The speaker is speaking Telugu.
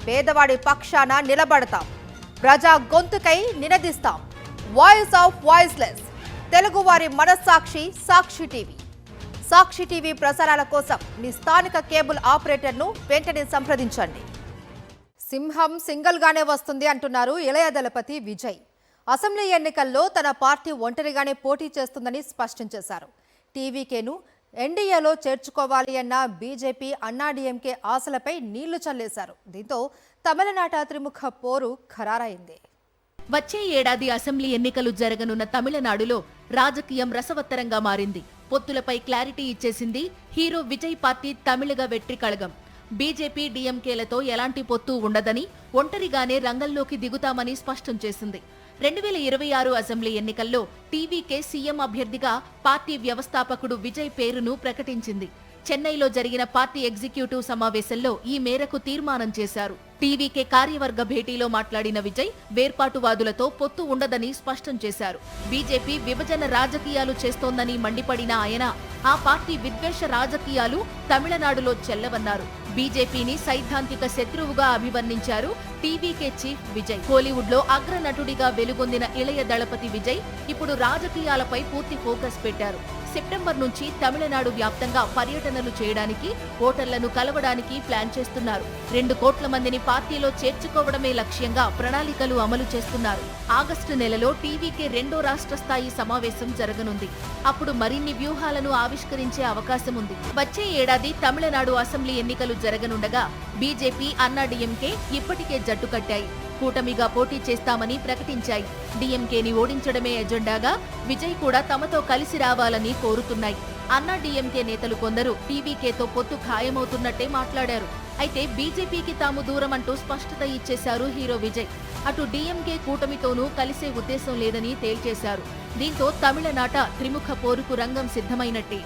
పేదవాడి పక్షాన నిలబడతాం, ప్రజా గొంతుకై నినదిస్తాం. వాయిస్ ఆఫ్ వాయిస్లెస్, తెలుగువారి మనస్సాక్షి సాక్షి టీవీ. సాక్షి టీవీ ప్రసారాల కోసం మీ స్థానిక కేబుల్ ఆపరేటర్ను వెంటనే సంప్రదించండి. సింహం సింగిల్గానే వస్తుంది అంటున్నారు ఇళయ దళపతి విజయ్. అసెంబ్లీ ఎన్నికల్లో తన పార్టీ ఒంటరిగానే పోటీ చేస్తుందని స్పష్టం చేశారు. టీవీకేను ఎన్డీఏలో చేర్చుకోవాలి అన్న బీజేపీ అన్నాడీఎంకే ఆశలపై నీళ్లు చల్లేశారు. దీంతో తమిళనాట త్రిముఖ పోరు ఖరారైంది. వచ్చే ఏడాది అసెంబ్లీ ఎన్నికలు జరగనున్న తమిళనాడులో రాజకీయం రసవత్తరంగా మారింది. పొత్తులపై క్లారిటీ ఇచ్చేసింది hero Vijay party Tamilaga Vettri Kazhagam. BJP డీఎంకేలతో ఎలాంటి పొత్తు ఉండదని, ఒంటరిగానే రంగంలోకి దిగుతామని స్పష్టం చేసింది. 2026 అసెంబ్లీ ఎన్నికల్లో టీవీకే సీఎం అభ్యర్థిగా పార్టీ వ్యవస్థాపకుడు విజయ్ పేరును ప్రకటించింది. చెన్నైలో జరిగిన పార్టీ ఎగ్జిక్యూటివ్ సమావేశంలో ఈ మేరకు తీర్మానం చేశారు. టీవీకే కార్యవర్గ భేటీలో మాట్లాడిన విజయ్ వేర్పాటువాదులతో పొత్తు ఉండదని స్పష్టం చేశారు. బీజేపీ విభజన రాజకీయాలు చేస్తోందని మండిపడిన ఆయన ఆ పార్టీ విద్వేష రాజకీయాలు తమిళనాడులో చెల్లవన్నారు. బీజేపీని సైద్ధాంతిక శత్రువుగా అభివర్ణించారు టీవీకే చీఫ్ విజయ్. కోలీవుడ్ లో అగ్రనటుడిగా వెలుగొందిన ఇళయ దళపతి విజయ్ ఇప్పుడు రాజకీయాలపై పూర్తి ఫోకస్ పెట్టారు. సెప్టెంబర్ నుంచి తమిళనాడు వ్యాప్తంగా పర్యటనలు చేయడానికి, ఓటర్లను కలవడానికి ప్లాన్ చేస్తున్నారు. 2 కోట్ల మందిని పార్టీలో చేర్చుకోవడమే లక్ష్యంగా ప్రణాళికలు అమలు చేస్తున్నారు. ఆగస్టు నెలలో టీవీకే 2వ రాష్ట్ర స్థాయి సమావేశం జరగనుంది. అప్పుడు మరిన్ని వ్యూహాలను ఆవిష్కరించే అవకాశం ఉంది. వచ్చే ఏడాది తమిళనాడు అసెంబ్లీ ఎన్నికలు జరగనుండగా బీజేపీ అన్నాడీఎంకే ఇప్పటికే జట్టు కట్టాయి. కూటమిగా పోటీ చేస్తామని ప్రకటించాయి. డీఎంకేని ఓడించడమే ఎజెండాగా విజయ్ కూడా తమతో కలిసి రావాలని కోరుతున్నాయి. అన్నాడీఎంకే నేతలు కొందరు టీవీకేతో పొత్తు ఖాయమవుతున్నట్టే మాట్లాడారు. అయితే బీజేపీకి తాము దూరం అంటూ స్పష్టత ఇచ్చేశారు హీరో విజయ్. అటు డీఎంకే కూటమితోనూ కలిసే ఉద్దేశం లేదని తేల్చేశారు. దీంతో తమిళనాట త్రిముఖ పోరుకు రంగం సిద్ధమైనట్టే.